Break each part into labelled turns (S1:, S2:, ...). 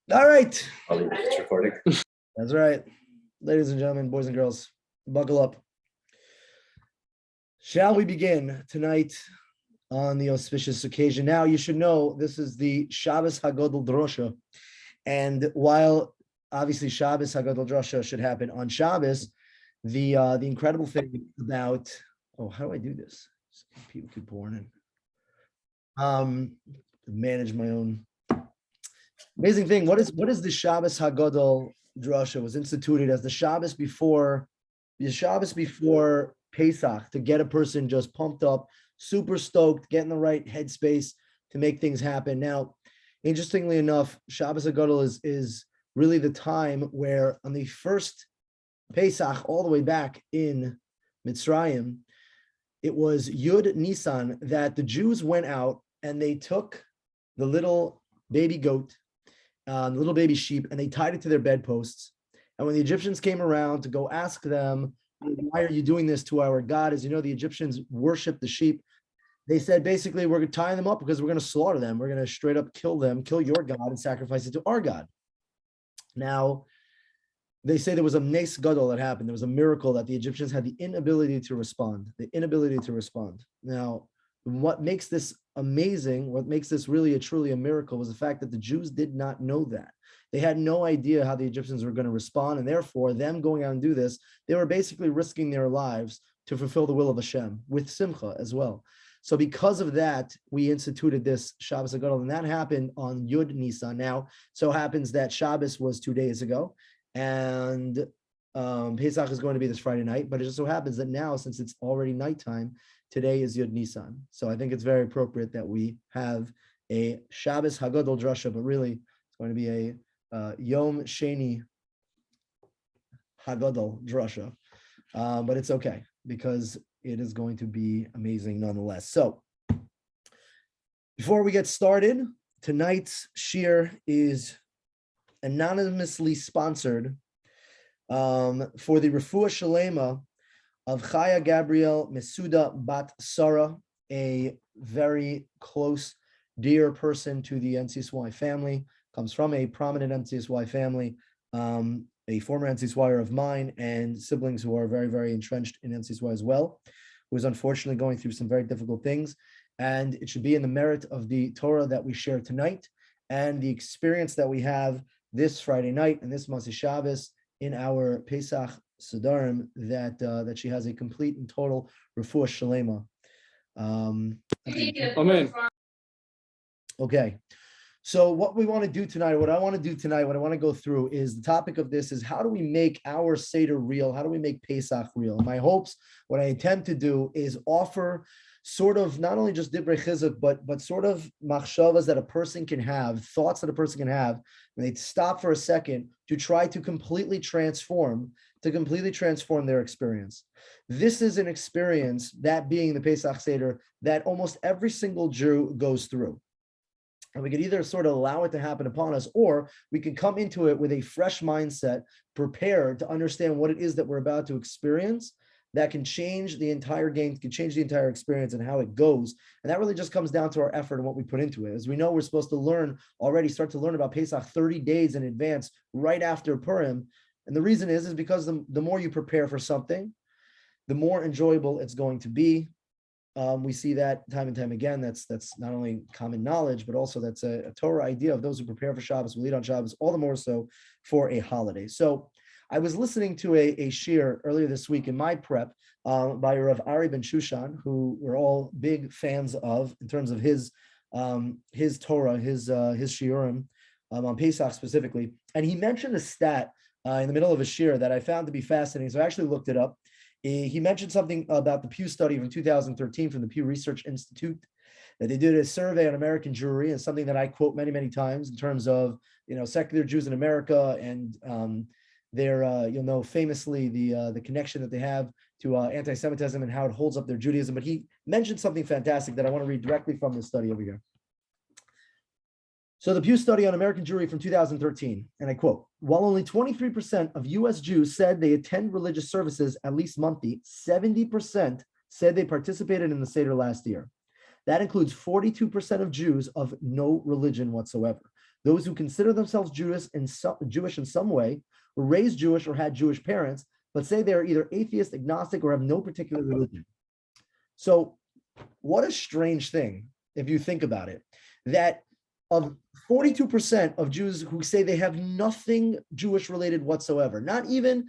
S1: All right.
S2: It's recording.
S1: That's right. Ladies and gentlemen, boys and girls, buckle up. Shall we begin tonight on the auspicious occasion? Now, you should know this is the Shabbas Hagadol Drasha. And while obviously Shabbos Hagadol Drasha should happen on Shabbos, the incredible thing about, how do I do this? People keep pouring in. Manage my own. Amazing thing. What is the Shabbos Hagadol Drasha? It was instituted as the Shabbos before Pesach to get a person just pumped up, super stoked, get in the right headspace to make things happen. Now, interestingly enough, Shabbos Hagadol is really the time where on the first Pesach, all the way back in Mitzrayim, it was Yud Nisan that the Jews went out and they took the little baby goat, the little baby sheep, and they tied it to their bedposts. And when the Egyptians came around to go ask them, why are you doing this to our God? As you know, the Egyptians worship the sheep. They said, basically, we're tying them up because we're going to slaughter them. We're going to straight up kill them, kill your God and sacrifice it to our God. Now, they say there was a nes gadol that happened. There was a miracle that the Egyptians had the inability to respond. Now, what makes this amazing, what makes this really truly a miracle was the fact that the Jews did not know that. They had no idea how the Egyptians were going to respond, and therefore, them going out and do this, they were basically risking their lives to fulfill the will of Hashem with simcha as well. So because of that, we instituted this Shabbos Hagadol, and that happened on Yud Nisan. Now, so happens that Shabbos was 2 days ago, and Pesach is going to be this Friday night, but it just so happens that now, since it's already nighttime, today is Yud Nisan. So I think it's very appropriate that we have a Shabbos Hagadol Drasha, but really it's going to be a Yom Sheni Hagadol Drasha. But it's okay because it is going to be amazing nonetheless. So before we get started, tonight's shir is anonymously sponsored for the Refuah Shalema of Chaya Gabriel Mesuda Bat Sarah, a very close, dear person to the NCSY family, comes from a prominent NCSY family, a former NCSYer of mine, and siblings who are very, very entrenched in NCSY as well, who is unfortunately going through some very difficult things. And it should be in the merit of the Torah that we share tonight and the experience that we have this Friday night and this Motzei Shabbos in our Pesach Sudarim that she has a complete and total refuah shalema.
S2: Amen.
S1: Okay. So what we want to do tonight, what I want to go through is the topic of this is how do we make our Seder real? How do we make Pesach real? My hopes, what I attempt to do is offer sort of not only just divrei chizuk, but sort of machshavas that a person can have, thoughts that a person can have, when they stop for a second to try to completely transform their experience. This is an experience, that being the Pesach Seder, that almost every single Jew goes through. And we could either sort of allow it to happen upon us, or we can come into it with a fresh mindset, prepared to understand what it is that we're about to experience, that can change the entire game, can change the entire experience and how it goes. And that really just comes down to our effort and what we put into it. As we know, we're supposed to start to learn about Pesach 30 days in advance, right after Purim. And the reason is because the more you prepare for something, the more enjoyable it's going to be. We see that time and time again. That's not only common knowledge, but also that's a Torah idea of those who prepare for Shabbos will eat on Shabbos, all the more so for a holiday. So I was listening to a shir earlier this week in my prep by Rav Ari Ben Shushan, who we're all big fans of in terms of his Torah, his shiurim on Pesach specifically. And he mentioned a stat in the middle of a shir that I found to be fascinating. So I actually looked it up. He mentioned something about the Pew study from 2013 from the Pew Research Institute, that they did a survey on American Jewry, and something that I quote many, many times in terms of, secular Jews in America and their, famously the connection that they have to anti-Semitism and how it holds up their Judaism. But he mentioned something fantastic that I want to read directly from this study over here. So the Pew study on American Jewry from 2013, and I quote, while only 23% of U.S. Jews said they attend religious services at least monthly, 70% said they participated in the Seder last year. That includes 42% of Jews of no religion whatsoever. those who consider themselves Jewish in some way, were raised Jewish or had Jewish parents, but say they are either atheist, agnostic, or have no particular religion. So what a strange thing, if you think about it, that of 42% of Jews who say they have nothing Jewish related whatsoever, not even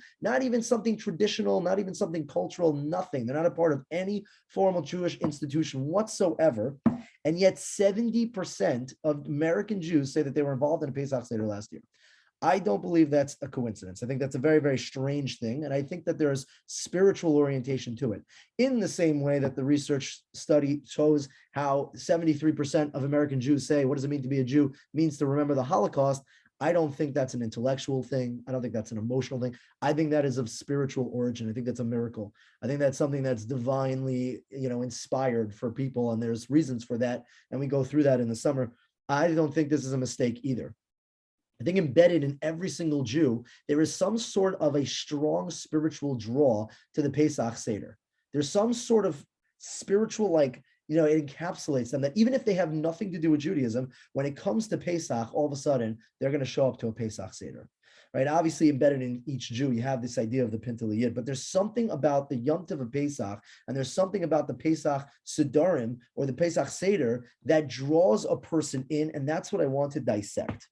S1: something traditional, not even something cultural, nothing. They're not a part of any formal Jewish institution whatsoever. And yet 70% of American Jews say that they were involved in a Pesach Seder last year. I don't believe that's a coincidence. I think that's a very, very strange thing. And I think that there's spiritual orientation to it. In the same way that the research study shows how 73% of American Jews say, what does it mean to be a Jew? It means to remember the Holocaust. I don't think that's an intellectual thing. I don't think that's an emotional thing. I think that is of spiritual origin. I think that's a miracle. I think that's something that's divinely, inspired for people. And there's reasons for that. And we go through that in the summer. I don't think this is a mistake either. I think embedded in every single Jew, there is some sort of a strong spiritual draw to the Pesach Seder. There's some sort of spiritual, it encapsulates them that even if they have nothing to do with Judaism, when it comes to Pesach, all of a sudden, they're going to show up to a Pesach Seder, right? Obviously, embedded in each Jew, you have this idea of the Pintel Yid, but there's something about the Yom Tov of Pesach, and there's something about the Pesach Sedarim or the Pesach Seder that draws a person in, and that's what I want to dissect.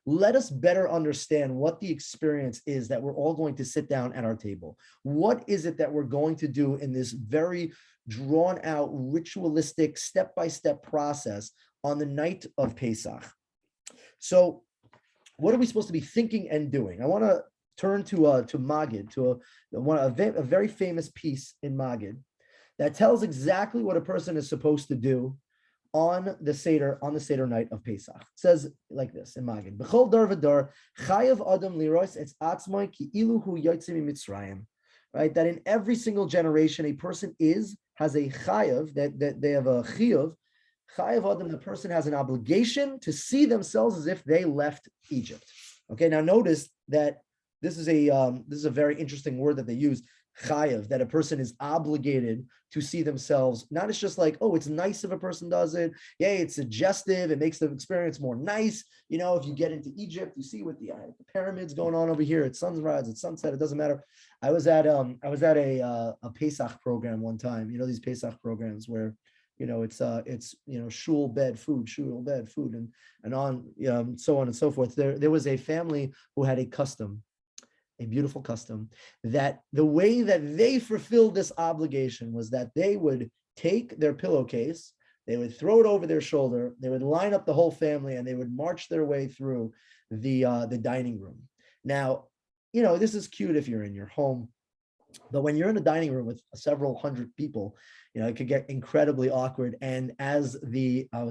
S1: Let us better understand what the experience is that we're all going to sit down at our table. What is it that we're going to do in this very drawn out, ritualistic, step-by-step process on the night of Pesach? So what are we supposed to be thinking and doing? I want to turn to Magid, to a very famous piece in Magid that tells exactly what a person is supposed to do on the Seder night of Pesach. It says like this in Magid: B'chol dar v'dar chayav adam liros etz atzmai ki ilu hu yotzei miMitzrayim. Right, that in every single generation, a person has a chayav, that they have a chayav adam. The person has an obligation to see themselves as if they left Egypt. Okay, now notice that this is a very interesting word that they use. Chayav, that a person is obligated to see themselves, not as just like, oh, it's nice if a person does it. Yeah, it's suggestive. It makes the experience more nice. If you get into Egypt, you see what the pyramids going on over here. It's sunrise, it's sunset. It doesn't matter. I was at a Pesach program one time. These Pesach programs where it's shul bed food, and on so on and so forth. There was a family who had a beautiful custom, that the way that they fulfilled this obligation was that they would take their pillowcase, they would throw it over their shoulder, they would line up the whole family, and they would march their way through the dining room. Now, this is cute if you're in your home, but when you're in a dining room with several hundred people, it could get incredibly awkward. And I was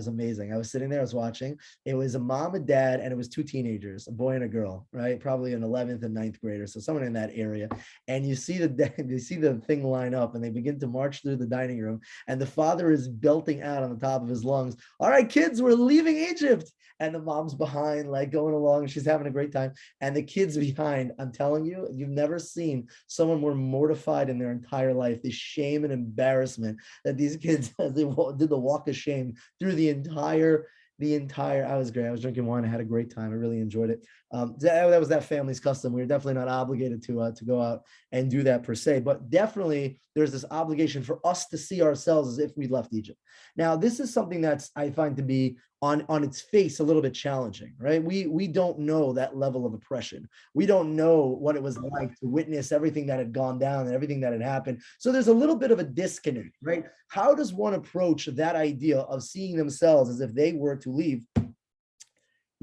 S1: amazing. I was sitting there, I was watching. It was a mom and dad, and it was two teenagers, a boy and a girl, right? Probably an 11th and 9th grader. So someone in that area. And you see the thing line up, and they begin to march through the dining room. And the father is belting out on the top of his lungs, "All right, kids, we're leaving Egypt." And the mom's behind, like going along. She's having a great time. And the kids behind, I'm telling you, you've never seen someone more mortified in their entire life. The shame and embarrassment that these kids, as they did the walk of shame through the entire, I was great. I was drinking wine. I had a great time. I really enjoyed it. That was that family's custom. We were definitely not obligated to go out and do that per se, but definitely there's this obligation for us to see ourselves as if we left Egypt. Now, this is something that's, I find to be on its face a little bit challenging, right? We don't know that level of oppression. We don't know what it was like to witness everything that had gone down and everything that had happened. So there's a little bit of a disconnect, right? How does one approach that idea of seeing themselves as if they were to leave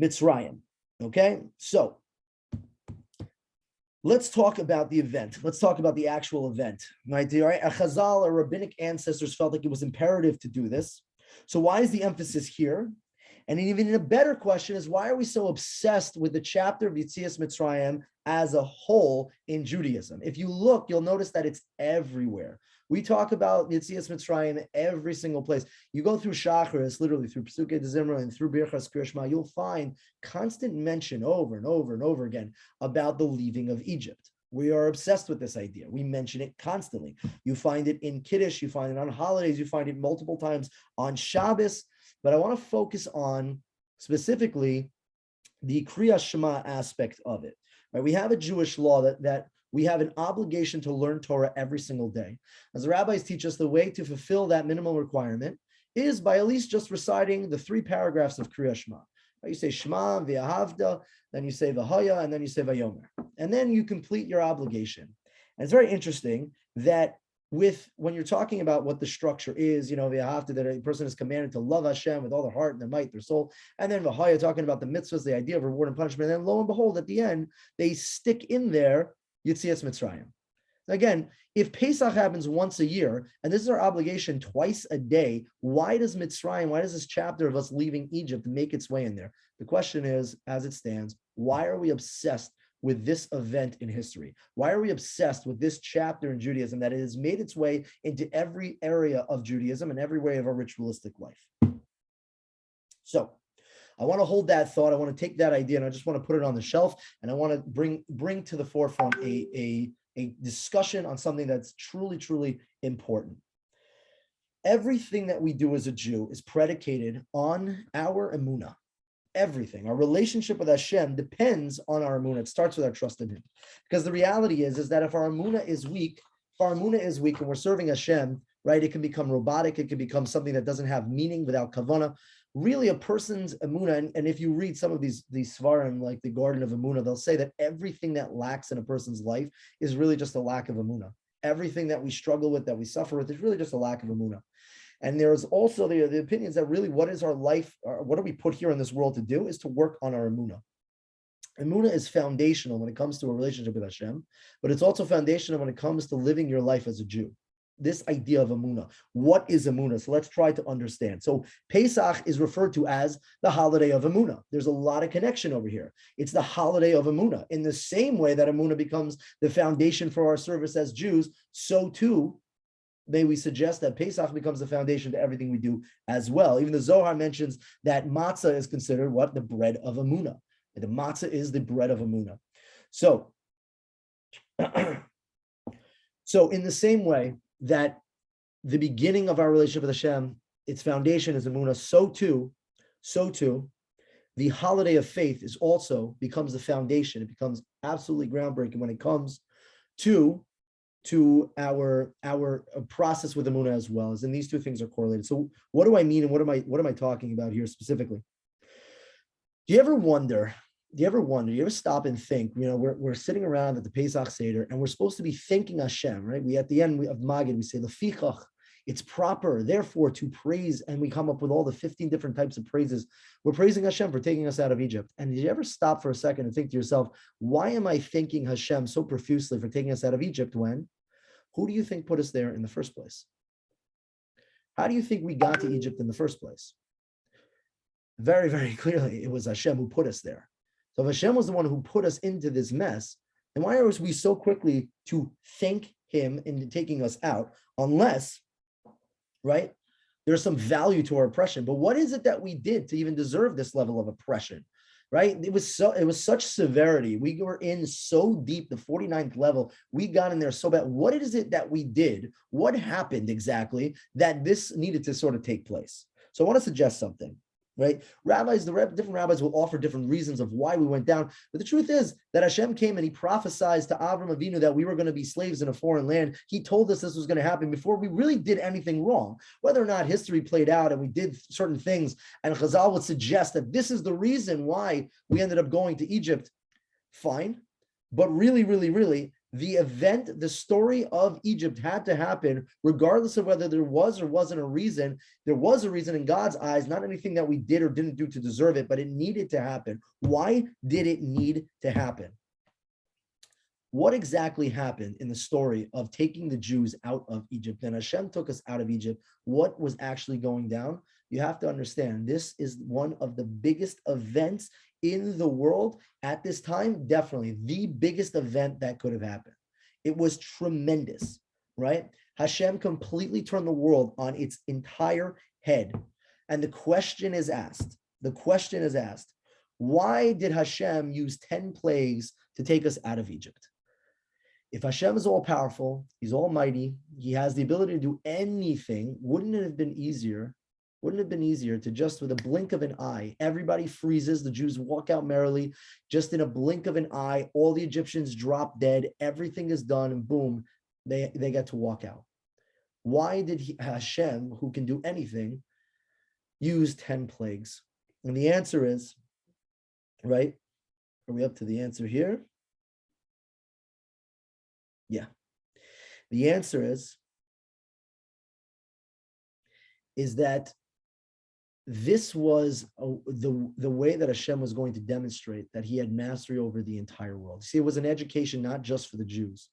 S1: Mitzrayim? Okay, so let's talk about the event. Let's talk about the actual event, right? A Chazal, our rabbinic ancestors felt like it was imperative to do this. So why is the emphasis here? And even a better question is, why are we so obsessed with the chapter of Yetzias Mitzrayim as a whole in Judaism? If you look, you'll notice that it's everywhere. We talk about Yetzias Mitzrayim every single place. You go through Shacharis, literally through Pesukei D'Zimra and through Birchas Kriyashma, you'll find constant mention over and over and over again about the leaving of Egypt. We are obsessed with this idea. We mention it constantly. You find it in Kiddush, you find it on holidays, you find it multiple times on Shabbos. But I want to focus on specifically the Kriya Shema aspect of it. Right? We have a Jewish law that we have an obligation to learn Torah every single day. As the rabbis teach us, the way to fulfill that minimum requirement is by at least just reciting the 3 paragraphs of Kriya Shema. You say Shema, V'ahavda, then you say V'haya, and then you say Vayomer. And then you complete your obligation. And it's very interesting that when you're talking about what the structure is, V'ahavda, that a person is commanded to love Hashem with all their heart and their might, their soul, and then V'haya, talking about the mitzvahs, the idea of reward and punishment, and then lo and behold, at the end, they stick in there Yitzias Mitzrayim. Again, if Pesach happens once a year, and this is our obligation twice a day, why does Mitzrayim, why does this chapter of us leaving Egypt make its way in there? The question is, as it stands, why are we obsessed with this event in history? Why are we obsessed with this chapter in Judaism that it has made its way into every area of Judaism and every way of our ritualistic life? So, I want to hold that thought. I want to take that idea and I just want to put it on the shelf, and I want to bring to the forefront a discussion on something that's truly, truly important. Everything that we do as a Jew is predicated on our emunah. Everything, our relationship with Hashem depends on our emunah. It starts with our trust in Him. Because the reality is that if our emunah is weak, and we're serving Hashem, right, it can become robotic. It can become something that doesn't have meaning without kavanah. Really, a person's emunah, and if you read some of these svarim, like the Garden of Emunah, they'll say that everything that lacks in a person's life is really just a lack of emunah. Everything that we struggle with, that we suffer with, is really just a lack of emunah. And there's also the opinions that really, what is our life, or what are we put here in this world to do, is to work on our emunah. Emunah is foundational when it comes to a relationship with Hashem, but it's also foundational when it comes to living your life as a Jew. This idea of emunah. What is emunah? So let's try to understand. So Pesach is referred to as the holiday of emunah. There's a lot of connection over here. It's the holiday of emunah. In the same way that emunah becomes the foundation for our service as Jews, so too may we suggest that Pesach becomes the foundation to everything we do as well. Even the Zohar mentions that matzah is considered what? The bread of emunah. The matzah is the bread of emunah. So, in the same way that the beginning of our relationship with Hashem, its foundation is emunah, so too, the holiday of faith becomes the foundation. It becomes absolutely groundbreaking when it comes to our process with emunah as well. And these two things are correlated. So what do I mean, and what am I talking about here specifically? Do you ever stop and think, we're sitting around at the Pesach Seder and we're supposed to be thanking Hashem, right? We, at the end of Magid, we say, Lefichach, it's proper, therefore, to praise, and we come up with all the 15 different types of praises. We're praising Hashem for taking us out of Egypt. And did you ever stop for a second and think to yourself, why am I thanking Hashem so profusely for taking us out of Egypt when? Who do you think put us there in the first place? How do you think we got to Egypt in the first place? Very, very clearly, it was Hashem who put us there. So if Hashem was the one who put us into this mess, then why are we so quickly to thank Him in taking us out, unless, right, there's some value to our oppression? But what is it that we did to even deserve this level of oppression, right? It was such severity. We were in so deep, the 49th level, we got in there so bad. What is it that we did? What happened exactly that this needed to sort of take place? So I want to suggest something. Right? Different rabbis will offer different reasons of why we went down. But the truth is that Hashem came and He prophesied to Avram Avinu that we were going to be slaves in a foreign land. He told us this was going to happen before we really did anything wrong. Whether or not history played out and we did certain things, and Chazal would suggest that this is the reason why we ended up going to Egypt, fine. But really, really, really, the event, the story of Egypt had to happen regardless of whether there was or wasn't a reason. There was a reason in God's eyes, not anything that we did or didn't do to deserve it, but it needed to happen. Why did it need to happen? What exactly happened in the story of taking the Jews out of Egypt? Then Hashem took us out of Egypt. What was actually going down? You have to understand, this is one of the biggest events in the world at this time, definitely the biggest event that could have happened. It was tremendous, right? Hashem completely turned the world on its entire head. And the question is asked, why did Hashem use 10 plagues to take us out of Egypt? If Hashem is all powerful, He's almighty, He has the ability to do anything, wouldn't it have been easier Wouldn't it have been easier to just, with a blink of an eye, everybody freezes, the Jews walk out merrily, just in a blink of an eye, all the Egyptians drop dead, everything is done, and boom, they get to walk out. Why did Hashem, who can do anything, use 10 plagues? And the answer is, right? Are we up to the answer here? Yeah. The answer is that this was the way that Hashem was going to demonstrate that he had mastery over the entire world. See, it was an education not just for the Jews,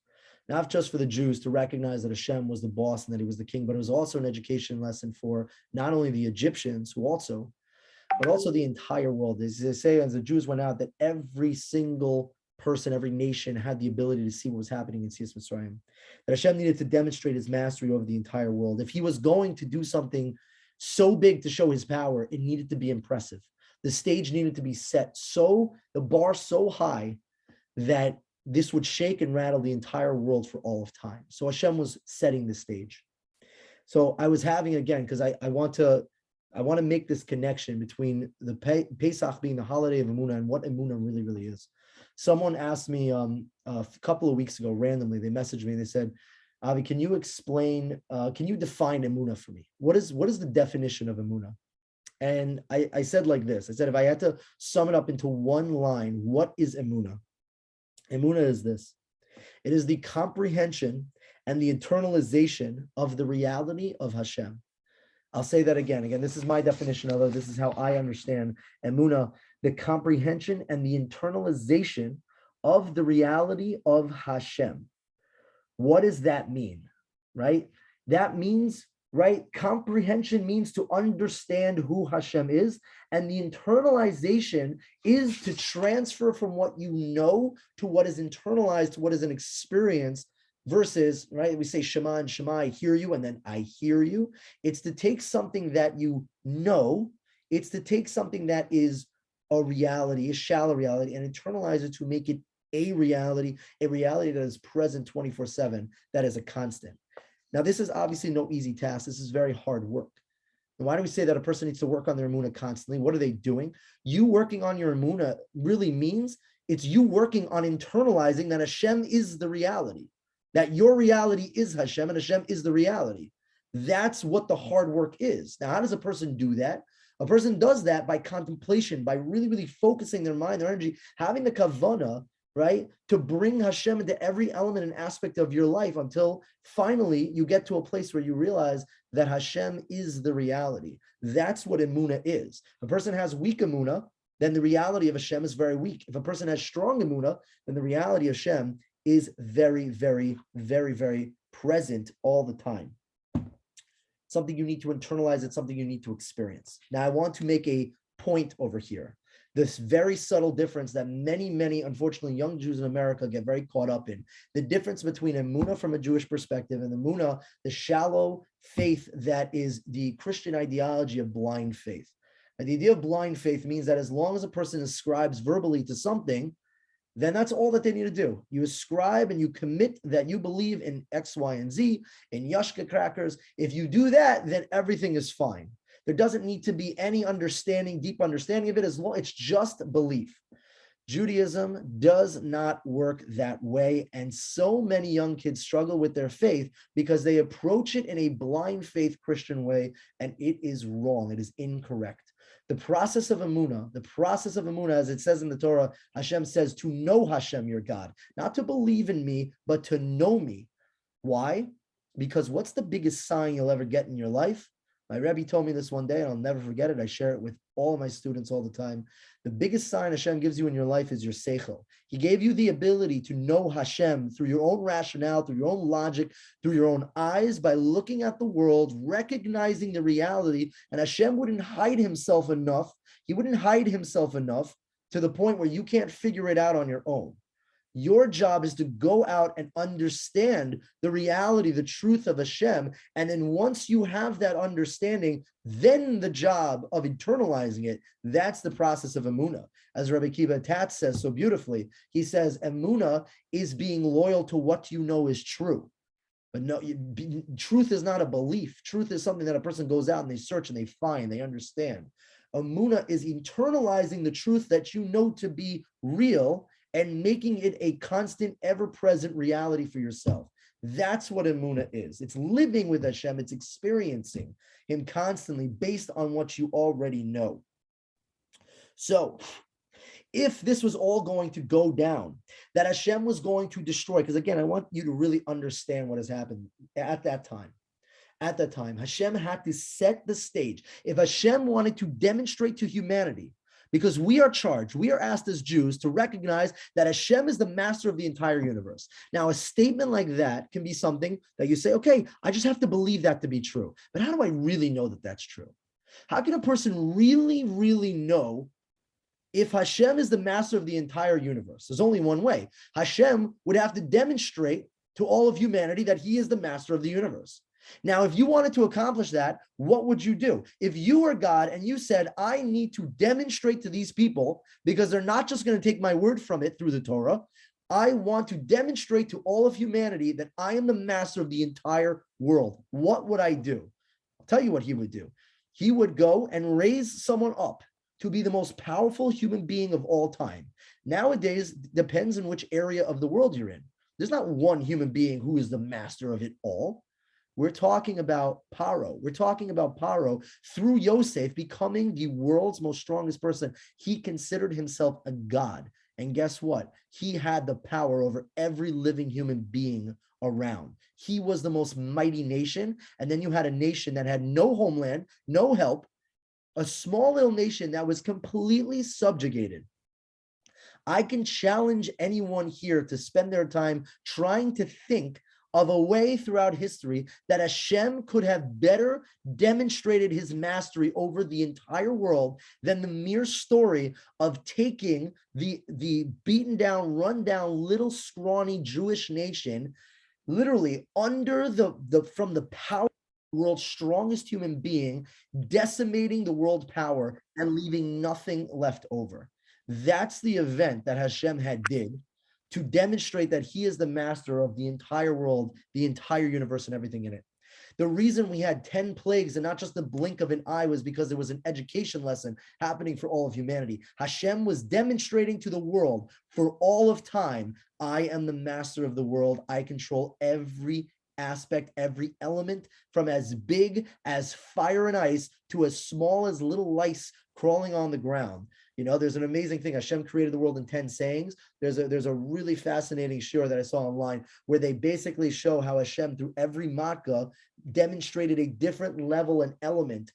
S1: not just for the Jews to recognize that Hashem was the boss and that he was the king, but it was also an education lesson for not only the Egyptians, but also the entire world. As they say, as the Jews went out, that every single person, every nation had the ability to see what was happening in Yetzias Mitzrayim. That Hashem needed to demonstrate his mastery over the entire world. If he was going to do something so big to show his power, it needed to be impressive. The stage needed to be set the bar so high that this would shake and rattle the entire world for all of time. So Hashem was setting the stage. So I was having, again, because I want to make this connection between the Pesach being the holiday of Emunah and what Emunah really, really is. Someone asked me a couple of weeks ago, randomly, they messaged me and they said, Avi, can you define Emunah for me? What is the definition of Emunah? And I said like this, I said, if I had to sum it up into one line, what is Emunah? Emunah is this. It is the comprehension and the internalization of the reality of Hashem. I'll say that again. Again, this is my definition of it. This is how I understand Emunah, the comprehension and the internalization of the reality of Hashem. What does that mean, right? That means, right, comprehension means to understand who Hashem is, and the internalization is to transfer from what you know to what is internalized, to what is an experience, versus, right, we say Shema and Shema, I hear you, and then I hear you. It's to take something that you know, it's to take something that is a reality, a shallow reality, and internalize it to make it a reality that is present 24/7, that is a constant. Now, this is obviously no easy task. This is very hard work. And why do we say that a person needs to work on their Emunah constantly? What are they doing? You working on your Emunah really means it's you working on internalizing that Hashem is the reality, that your reality is Hashem and Hashem is the reality. That's what the hard work is. Now, how does a person do that? A person does that by contemplation, by really, really focusing their mind, their energy, having the kavanah, right, to bring Hashem into every element and aspect of your life until finally you get to a place where you realize that Hashem is the reality. That's what Emunah is. If a person has weak Emunah, then the reality of Hashem is very weak. If a person has strong Emunah, then the reality of Hashem is very, very, very, very present all the time. Something you need to internalize, it's something you need to experience. Now, I want to make a point over here. This very subtle difference that many, many, unfortunately, young Jews in America get very caught up in. The difference between Emunah from a Jewish perspective and Emunah, the shallow faith that is the Christian ideology of blind faith. And the idea of blind faith means that as long as a person ascribes verbally to something, then that's all that they need to do. You ascribe and you commit that you believe in X, Y, and Z, in Yashka crackers. If you do that, then everything is fine. There doesn't need to be any understanding, deep understanding of it, as long it's just belief. Judaism does not work that way, and so many young kids struggle with their faith because they approach it in a blind faith Christian way, and it is wrong. It is incorrect. The process of Emunah, as it says in the Torah, Hashem says to know Hashem, your God, not to believe in me, but to know me. Why? Because what's the biggest sign you'll ever get in your life? My Rebbe told me this one day, and I'll never forget it. I share it with all of my students all the time. The biggest sign Hashem gives you in your life is your seichel. He gave you the ability to know Hashem through your own rationale, through your own logic, through your own eyes, by looking at the world, recognizing the reality. And Hashem wouldn't hide himself enough. He wouldn't hide himself enough to the point where you can't figure it out on your own. Your job is to go out and understand the reality, the truth of Hashem. And then once you have that understanding, then the job of internalizing it, that's the process of Emunah. As Rabbi Kiva Tatz says so beautifully, he says, Emunah is being loyal to what you know is true. But no, truth is not a belief. Truth is something that a person goes out and they search and they find, they understand. Emunah is internalizing the truth that you know to be real and making it a constant, ever-present reality for yourself. That's what Emunah is. It's living with Hashem. It's experiencing Him constantly based on what you already know. So, if this was all going to go down, that Hashem was going to destroy, because again, I want you to really understand what has happened at that time. At that time, Hashem had to set the stage. If Hashem wanted to demonstrate to humanity, because we are charged, we are asked as Jews to recognize that Hashem is the master of the entire universe. Now, a statement like that can be something that you say, okay, I just have to believe that to be true. But how do I really know that that's true? How can a person really, really know if Hashem is the master of the entire universe? There's only one way. Hashem would have to demonstrate to all of humanity that He is the master of the universe. Now, if you wanted to accomplish that, what would you do? If you were God and you said, I need to demonstrate to these people, because they're not just going to take my word from it through the Torah, I want to demonstrate to all of humanity that I am the master of the entire world. What would I do? I'll tell you what He would do. He would go and raise someone up to be the most powerful human being of all time. Nowadays, depends on which area of the world you're in. There's not one human being who is the master of it all. We're talking about Paro. We're talking about Paro through Yosef becoming the world's most strongest person. He considered himself a god. And guess what? He had the power over every living human being around. He was the most mighty nation. And then you had a nation that had no homeland, no help, a small little nation that was completely subjugated. I can challenge anyone here to spend their time trying to think of a way throughout history that Hashem could have better demonstrated His mastery over the entire world than the mere story of taking the beaten down, run down, little scrawny Jewish nation, literally under from the power of the world's strongest human being, decimating the world power and leaving nothing left over. That's the event that Hashem had did to demonstrate that He is the master of the entire world, the entire universe, and everything in it. The reason we had 10 plagues and not just the blink of an eye was because there was an education lesson happening for all of humanity. Hashem was demonstrating to the world for all of time, I am the master of the world. I control every aspect, every element, from as big as fire and ice to as small as little lice crawling on the ground. You know, there's an amazing thing. Hashem created the world in 10 sayings. There's a really fascinating shiur that I saw online where they basically show how Hashem, through every makkah, demonstrated a different level and element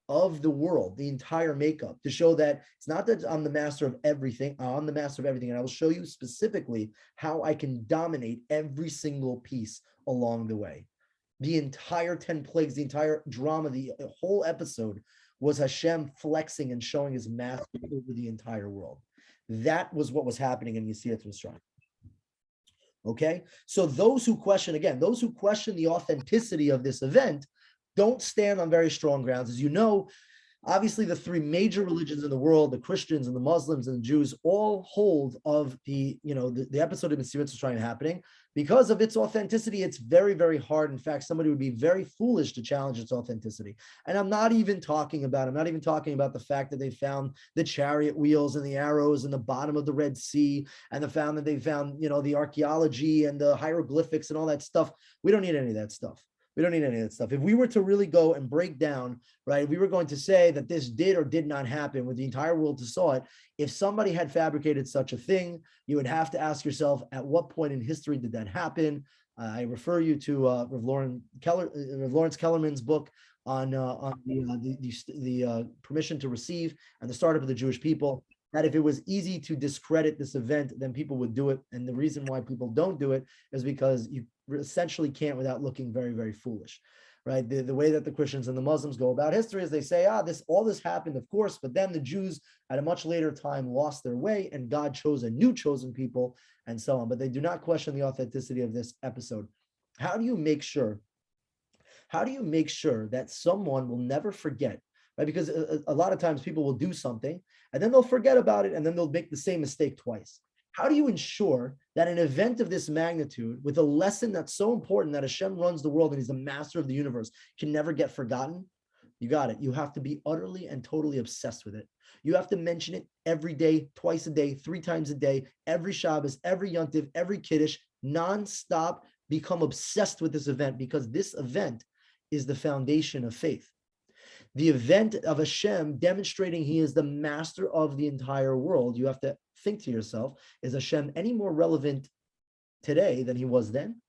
S1: of the world, the entire makeup, to show that it's not that I'm the master of everything, I'm the master of everything. And I will show you specifically how I can dominate every single piece along the way. The entire 10 plagues, the entire drama, the whole episode was Hashem flexing and showing His mastery over the entire world. That was what was happening in Yetziat Mitzrayim. Okay, so those who question the authenticity of this event don't stand on very strong grounds. As you know, obviously the three major religions in the world, the Christians and the Muslims and the Jews, all hold of the episode of Yetziat Mitzrayim happening. Because of its authenticity, it's very, very hard. In fact, somebody would be very foolish to challenge its authenticity. And I'm not even talking about the fact that they found the chariot wheels and the arrows in the bottom of the Red Sea, and that they found, the archaeology and the hieroglyphics and all that stuff. We don't need any of that stuff. We don't need any of that stuff. If we were to really go and break down, right, we were going to say that this did or did not happen with the entire world to saw it. If somebody had fabricated such a thing, you would have to ask yourself, at what point in history did that happen? I refer you to Rav Lawrence Kellerman's book on the permission to receive and the startup of the Jewish people. That if it was easy to discredit this event, then people would do it. And the reason why people don't do it is because you essentially can't without looking very, very foolish, right? The way that the Christians and the Muslims go about history is they say, all this happened, of course, but then the Jews at a much later time lost their way and God chose a new chosen people and so on. But they do not question the authenticity of this episode. How do you make sure that someone will never forget? Right? Because a lot of times people will do something and then they'll forget about it and then they'll make the same mistake twice. How do you ensure that an event of this magnitude, with a lesson that's so important that Hashem runs the world and he's the master of the universe, can never get forgotten? You got it. You have to be utterly and totally obsessed with it. You have to mention it every day, twice a day, 3 times a day, every Shabbos, every Yontiv, every Kiddush, nonstop. Become obsessed with this event, because this event is the foundation of faith. The event of Hashem demonstrating he is the master of the entire world. You have to think to yourself, is Hashem any more relevant today than he was then?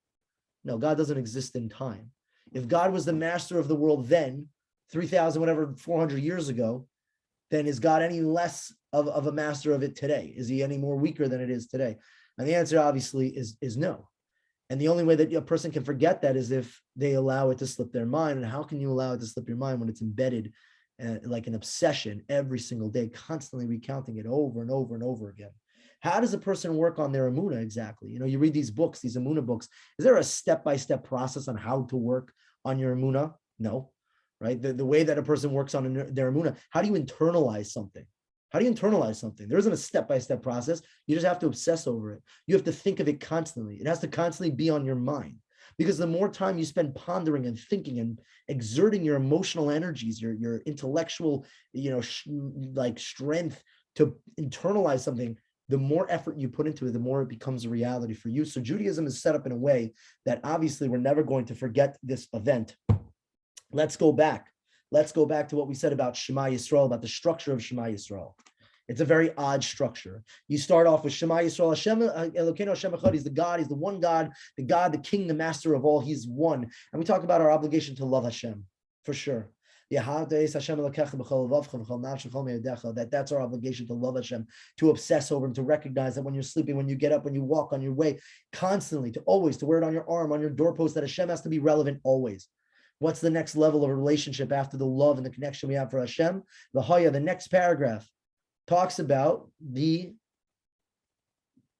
S1: No, God doesn't exist in time. If God was the master of the world then, 3,000, whatever, 400 years ago, then is God any less of a master of it today? Is he any more weaker than it is today? And the answer obviously is no. And the only way that a person can forget that is if they allow it to slip their mind. And how can you allow it to slip your mind when it's embedded like an obsession every single day, constantly recounting it over and over and over again? How does a person work on their emunah exactly? You read these books, these emunah books. Is there a step-by-step process on how to work on your emunah? No, right? The way that a person works on their emunah, how do you internalize something? How do you internalize something? There isn't a step-by-step process. You just have to obsess over it. You have to think of it constantly. It has to constantly be on your mind, because the more time you spend pondering and thinking and exerting your emotional energies, your intellectual, like strength to internalize something, the more effort you put into it, the more it becomes a reality for you. So Judaism is set up in a way that obviously we're never going to forget this event. Let's go back. Let's go back to what we said about Shema Yisrael, about the structure of Shema Yisrael. It's a very odd structure. You start off with Shema Yisrael, Hashem Elokeinu Hashem Echad. He's the God, he's the one God, the King, the master of all. He's one. And we talk about our obligation to love Hashem, for sure. That's our obligation, to love Hashem, to obsess over him, to recognize that when you're sleeping, when you get up, when you walk on your way, constantly, to wear it on your arm, on your doorpost, that Hashem has to be relevant always. What's the next level of a relationship after the love and the connection we have for Hashem? The next paragraph talks about the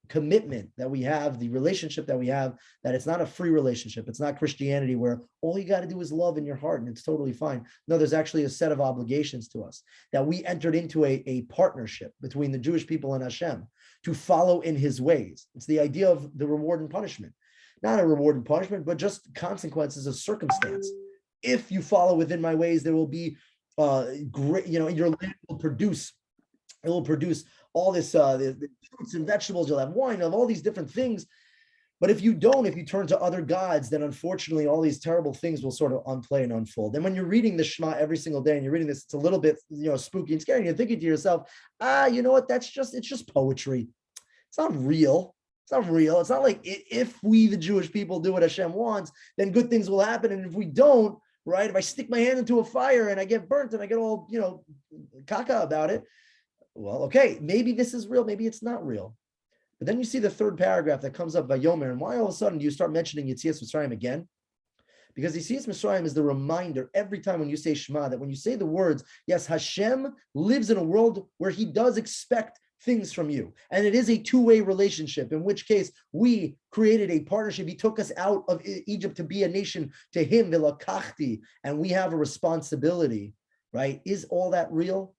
S1: commitment that we have, the relationship that we have, that it's not a free relationship. It's not Christianity where all you got to do is love in your heart and it's totally fine. No, there's actually a set of obligations to us, that we entered into a partnership between the Jewish people and Hashem to follow in his ways. It's the idea of the reward and punishment. Not a reward and punishment, but just consequences of circumstance. If you follow within my ways, there will be great, your land will produce. It will produce all this the fruits and vegetables. You'll have wine, you'll have all these different things. But if you don't, if you turn to other gods, then unfortunately all these terrible things will sort of unplay and unfold. And when you're reading the Shema every single day and you're reading this, it's a little bit spooky and scary. And you're thinking to yourself, you know what? It's just poetry. It's not real. It's not real. It's not like if we, the Jewish people, do what Hashem wants, then good things will happen. And if we don't, right? If I stick my hand into a fire and I get burnt and I get all, caca about it, well, okay, maybe this is real, maybe it's not real. But then you see the third paragraph that comes up by Yomer, and why all of a sudden do you start mentioning Yetzias Mitzrayim again? Because Yetzias Mitzrayim is the reminder every time when you say Shema, that when you say the words, yes, Hashem lives in a world where he does expect things from you. And it is a two-way relationship, in which case we created a partnership. He took us out of Egypt to be a nation to him, Vilakachti, and we have a responsibility, right? Is all that real?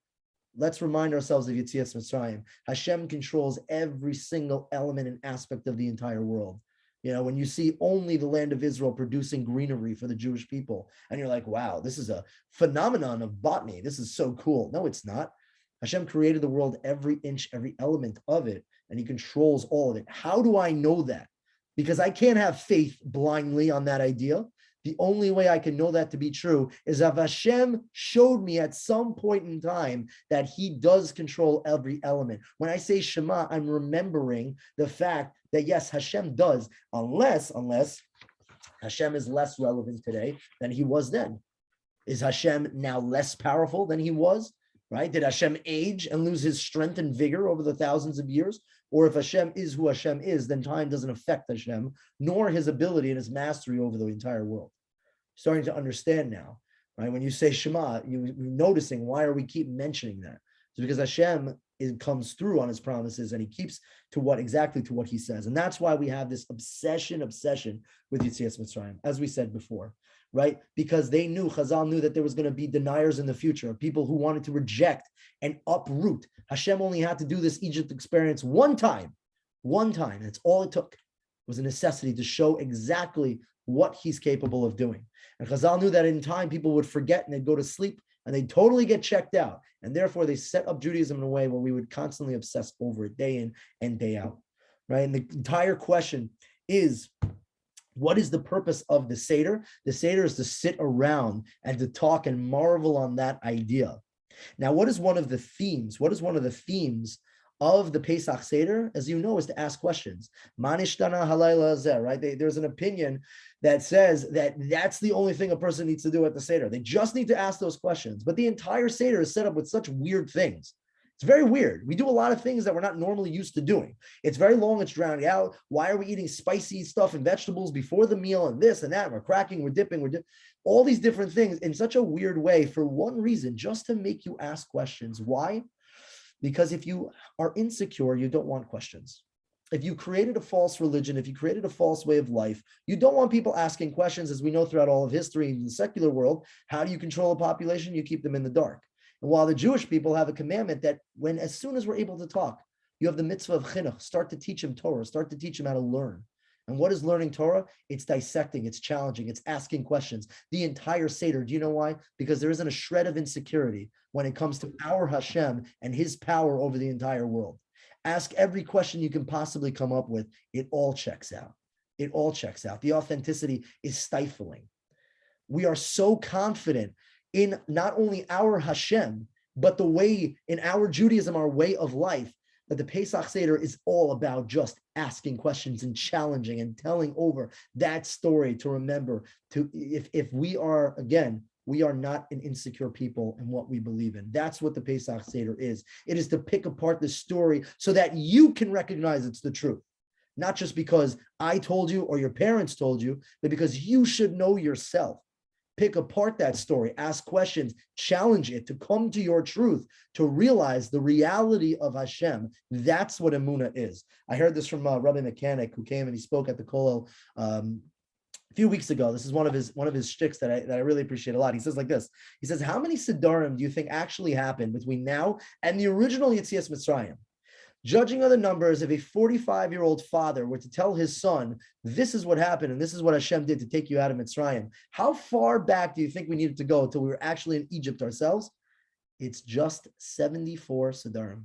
S1: Let's remind ourselves of Yetzias Mitzrayim. Hashem controls every single element and aspect of the entire world. When you see only the land of Israel producing greenery for the Jewish people, and you're like, wow, this is a phenomenon of botany. This is so cool. No, it's not. Hashem created the world, every inch, every element of it, and he controls all of it. How do I know that? Because I can't have faith blindly on that idea. The only way I can know that to be true is if Hashem showed me at some point in time that he does control every element. When I say Shema, I'm remembering the fact that yes, Hashem does, unless Hashem is less relevant today than he was then. Is Hashem now less powerful than he was? Right? Did Hashem age and lose his strength and vigor over the thousands of years? Or if Hashem is who Hashem is, then time doesn't affect Hashem, nor his ability and his mastery over the entire world. Starting to understand now, right? When you say Shema, you're noticing, why are we keep mentioning that? It's because Hashem comes through on his promises, and he keeps to what he says. And that's why we have this obsession with Yetzias Mitzrayim, as we said before, right? Because Chazal knew that there was going to be deniers in the future, people who wanted to reject and uproot. Hashem only had to do this Egypt experience one time, One time. And it's all it took. It was a necessity to show exactly what he's capable of doing. And Chazal knew that in time, people would forget and they'd go to sleep and they'd totally get checked out. And therefore, they set up Judaism in a way where we would constantly obsess over it day in and day out, right? And the entire question is, what is the purpose of the Seder? The Seder is to sit around and to talk and marvel on that idea. Now, what is one of the themes? What is one of the themes of the Pesach Seder, as you know, is to ask questions. Manishtana halayla zeh, right? There's an opinion that says that that's the only thing a person needs to do at the Seder. They just need to ask those questions. But the entire Seder is set up with such weird things. It's very weird. We do a lot of things that we're not normally used to doing. It's very long. It's drowning out. Why are we eating spicy stuff and vegetables before the meal and this and that? We're cracking, we're dipping, all these different things in such a weird way for one reason, just to make you ask questions. Why? Because if you are insecure, you don't want questions. If you created a false religion, if you created a false way of life, you don't want people asking questions. As we know throughout all of history in the secular world, how do you control a population? You keep them in the dark. And while the Jewish people have a commandment that as soon as we're able to talk, you have the mitzvah of chinuch, start to teach them Torah, start to teach them how to learn. And what is learning Torah? It's dissecting, it's challenging, it's asking questions. The entire Seder, do you know why? Because there isn't a shred of insecurity when it comes to our Hashem and his power over the entire world. Ask every question you can possibly come up with. It all checks out. It all checks out. The authenticity is stifling. We are so confident in not only our Hashem, but the way in our Judaism, our way of life, that the Pesach Seder is all about just asking questions and challenging and telling over that story to remember if we are, again, we are not an insecure people in what we believe in. That's what the Pesach Seder is. It is to pick apart the story so that you can recognize it's the truth. Not just because I told you or your parents told you, but because you should know yourself. Pick apart that story, ask questions, challenge it to come to your truth, to realize the reality of Hashem. That's what Emunah is. I heard this from Rabbi Mechanic, who came and he spoke at the Kollel a few weeks ago. This is one of his shticks that I really appreciate a lot. He says like this. He says, how many Siddharim do you think actually happened between now and the original Yetzias Mitzrayim? Judging on the numbers, if a 45-year-old father were to tell his son, this is what happened and this is what Hashem did to take you out of Mitzrayim, how far back do you think we needed to go until we were actually in Egypt ourselves? It's just 74 Siddharim.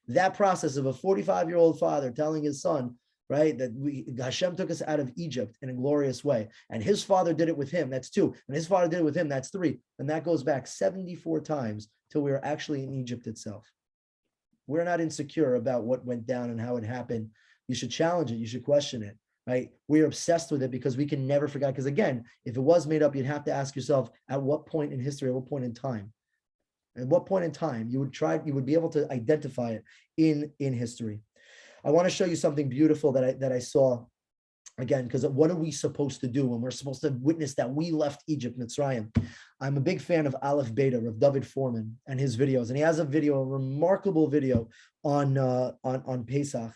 S1: That process of a 45-year-old father telling his son, right, that Hashem took us out of Egypt in a glorious way, and his father did it with him, that's 2, and his father did it with him, that's 3, and that goes back 74 times till we were actually in Egypt itself. We're not insecure about what went down and how it happened. You should challenge it. You should question it, right? We're obsessed with it because we can never forget. Because again, if it was made up, you'd have to ask yourself, at what point in history, at what point in time? At what point in time you would be able to identify it in history. I want to show you something beautiful that I saw. Again, because what are we supposed to do when we're supposed to witness that we left Egypt, Mitzrayim? I'm a big fan of Aleph Beta, of David Foreman and his videos. And he has a remarkable video on Pesach,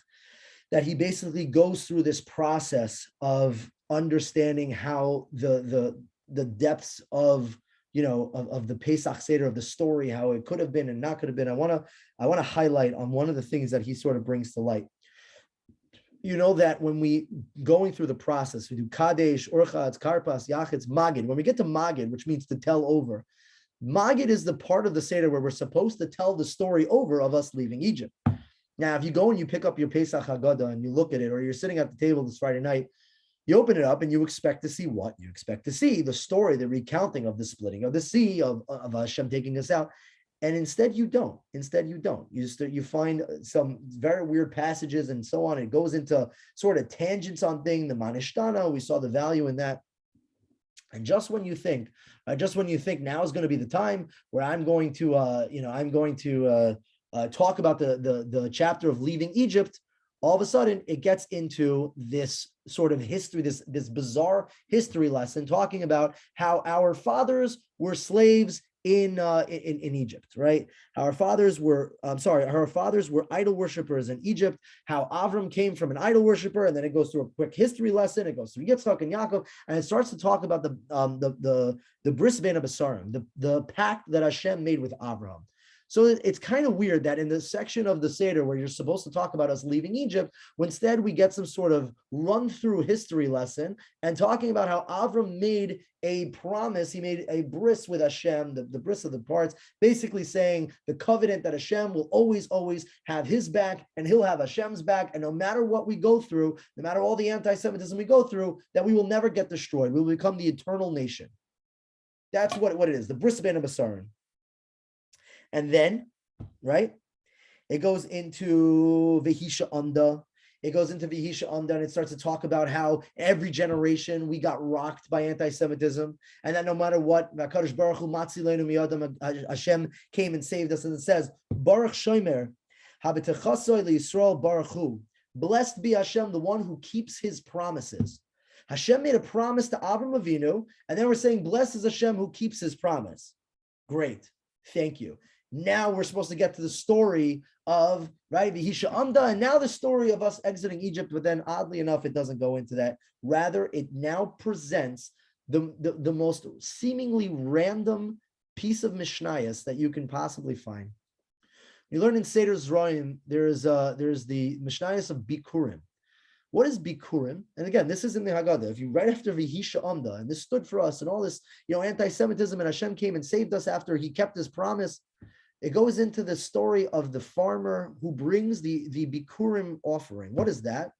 S1: that he basically goes through this process of understanding how the depths of the Pesach Seder, of the story, how it could have been and not could have been. I want to highlight on one of the things that he sort of brings to light. You know that when we going through the process, we do Kadesh, Orchatz, Karpas, Yachitz, Magid. When we get to Magid, which means to tell over, Magid is the part of the Seder where we're supposed to tell the story over of us leaving Egypt. Now, if you go and you pick up your Pesach Hagadol and you look at it, or you're sitting at the table this Friday night, you open it up and you expect to see what? You expect to see the story, the recounting of the splitting of the sea, of Hashem taking us out. And instead you don't. You find some very weird passages and so on. It goes into sort of tangents on things. The Manishtana, we saw the value in that. And just when you think now is going to be the time where I'm going to talk about the chapter of leaving Egypt, all of a sudden it gets into this sort of history, this bizarre history lesson talking about how our fathers were slaves in Egypt, right? Our fathers were idol worshipers in Egypt, how Avram came from an idol worshiper, and then it goes through a quick history lesson. It goes through Yitzchak and Yaakov, and it starts to talk about the bris bein habesarim, the pact that Hashem made with Avram. So it's kind of weird that in the section of the Seder where you're supposed to talk about us leaving Egypt, instead we get some sort of run through history lesson and talking about how Avram made a promise. He made a bris with Hashem, the bris of the parts, basically saying the covenant that Hashem will always, always have his back and he'll have Hashem's back. And no matter what we go through, no matter all the anti-Semitism we go through, that we will never get destroyed. We will become the eternal nation. That's what it is, the bris ben Basarim. And then, right, it goes into Vehisha Anda. It goes into Vehisha Anda and it starts to talk about how every generation we got rocked by anti-Semitism, and that no matter what, HaKadosh Baruch Hu Matzilenu Miyadam, Hashem came and saved us. And it says, Baruch Shomer, Habetechasoi LeYisrael Baruch Hu. Blessed be Hashem, the one who keeps his promises. Hashem made a promise to Avraham Avinu, and then we're saying, blessed is Hashem who keeps his promise. Great. Thank you. Now we're supposed to get to the story of, right, Vihisha Amda, and now the story of us exiting Egypt, but then oddly enough, it doesn't go into that. Rather, it now presents the most seemingly random piece of Mishnayos that you can possibly find. You learn in Seder Zroim, there's the Mishnayos of Bikurim. What is Bikurim? And again, this is in the Haggadah. If you right after Vihisha Amda, and this stood for us, and all this, anti-Semitism, and Hashem came and saved us after he kept his promise. It goes into the story of the farmer who brings the Bikurim offering. What is that?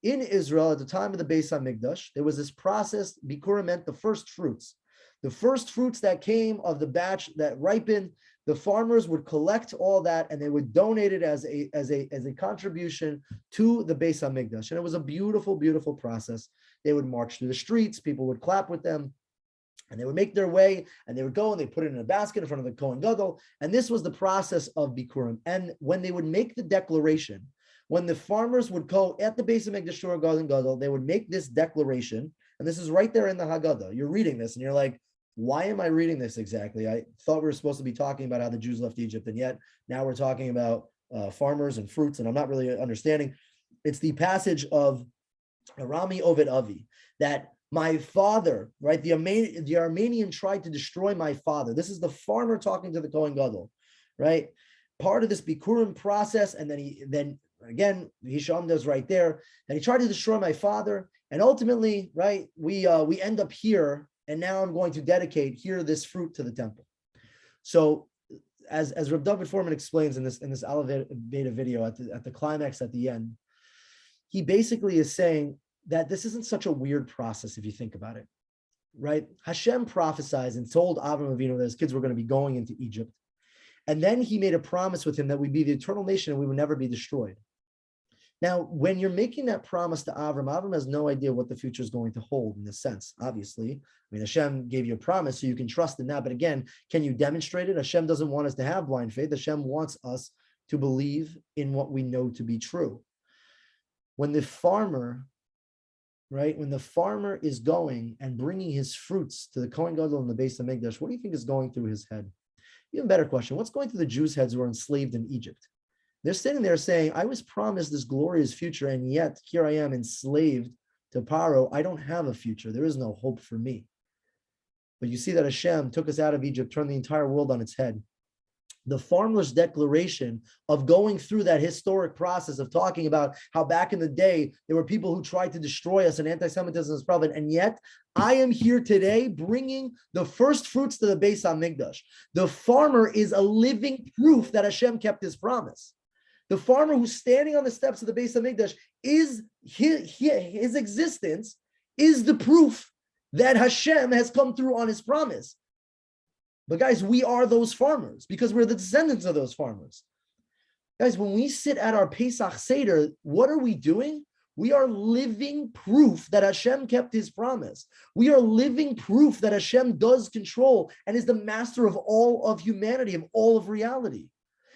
S1: In Israel, at the time of the Beis HaMikdash, there was this process. Bikurim meant the first fruits. The first fruits that came of the batch that ripened, the farmers would collect all that and they would donate it as a contribution to the Beis HaMikdash. And it was a beautiful, beautiful process. They would march through the streets, people would clap with them, and they would make their way, and they would go and they put it in a basket in front of the Kohen Gadol. And this was the process of Bikurim. And when they would make the declaration, when the farmers would go at the Beis HaMikdash to Kohen Gadol, they would make this declaration. And this is right there in the Haggadah. You're reading this and you're like, why am I reading this exactly? I thought we were supposed to be talking about how the Jews left Egypt, and yet now we're talking about farmers and fruits, and I'm not really understanding. It's the passage of Arami Ovid Avi, that my father, right? The Armenian tried to destroy my father. This is the farmer talking to the Kohen Gadol, right? Part of this Bikurim process, and then again, Hisham does right there, that he tried to destroy my father, and ultimately, right, we end up here. And now I'm going to dedicate here this fruit to the temple. So, as Reb David Foreman explains in this elevated video at the climax at the end, he basically is saying that this isn't such a weird process if you think about it, right? Hashem prophesied and told Avram Avinu that his kids were going to be going into Egypt, and then he made a promise with him that we'd be the eternal nation and we would never be destroyed. Now, when you're making that promise to Avram has no idea what the future is going to hold in this sense, obviously. I mean, Hashem gave you a promise, so you can trust in that. But again, can you demonstrate it? Hashem doesn't want us to have blind faith. Hashem wants us to believe in what we know to be true. When the farmer, right, when the farmer is going and bringing his fruits to the Kohen Gadol and the Beis HaMikdash, what do you think is going through his head? Even better question, what's going through the Jews' heads who are enslaved in Egypt? They're sitting there saying, I was promised this glorious future, and yet here I am enslaved to Paro. I don't have a future. There is no hope for me. But you see that Hashem took us out of Egypt, turned the entire world on its head. The farmer's declaration of going through that historic process of talking about how back in the day, there were people who tried to destroy us and anti-Semitism is prevalent, and yet I am here today bringing the first fruits to the Beis HaMikdash. The farmer is a living proof that Hashem kept his promise. The farmer who's standing on the steps of the Beis HaMikdash is his existence is the proof that Hashem has come through on his promise. But guys, we are those farmers because we're the descendants of those farmers. Guys, when we sit at our Pesach Seder, what are we doing? We are living proof that Hashem kept his promise. We are living proof that Hashem does control and is the master of all of humanity, of all of reality.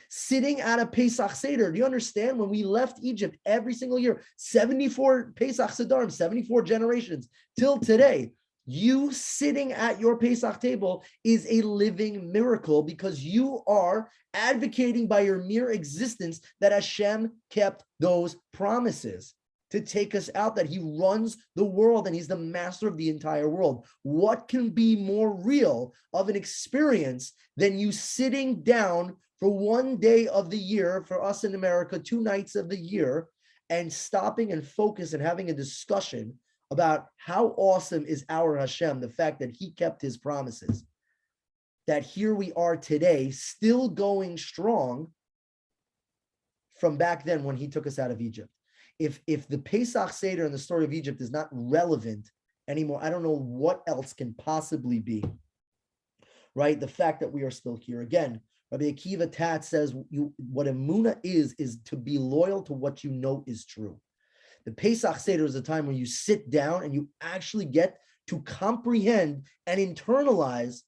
S1: Sitting at a Pesach Seder, do you understand? When we left Egypt every single year, 74 Pesach Sederim, 74 generations, till today, you sitting at your Pesach table is a living miracle because you are advocating by your mere existence that Hashem kept those promises to take us out, that he runs the world and he's the master of the entire world. What can be more real of an experience than you sitting down for one day of the year, for us in America, 2 nights of the year, and stopping and focus and having a discussion about how awesome is our Hashem, the fact that he kept his promises, that here we are today, still going strong from back then when he took us out of Egypt. If the Pesach Seder and the story of Egypt is not relevant anymore, I don't know what else can possibly be, right? The fact that we are still here. Again, Rabbi Akiva Tat says, what Emunah is to be loyal to what you know is true. The Pesach Seder is a time when you sit down and you actually get to comprehend and internalize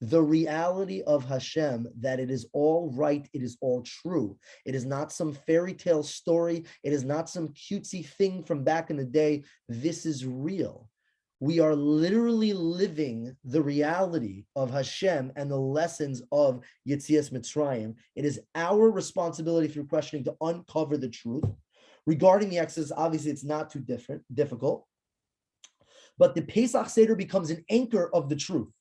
S1: the reality of Hashem, that it is all right, it is all true. It is not some fairy tale story. It is not some cutesy thing from back in the day. This is real. We are literally living the reality of Hashem and the lessons of Yetzias Mitzrayim. It is our responsibility through questioning to uncover the truth. Regarding the Exodus, obviously it's not too difficult, but the Pesach Seder becomes an anchor of the truth.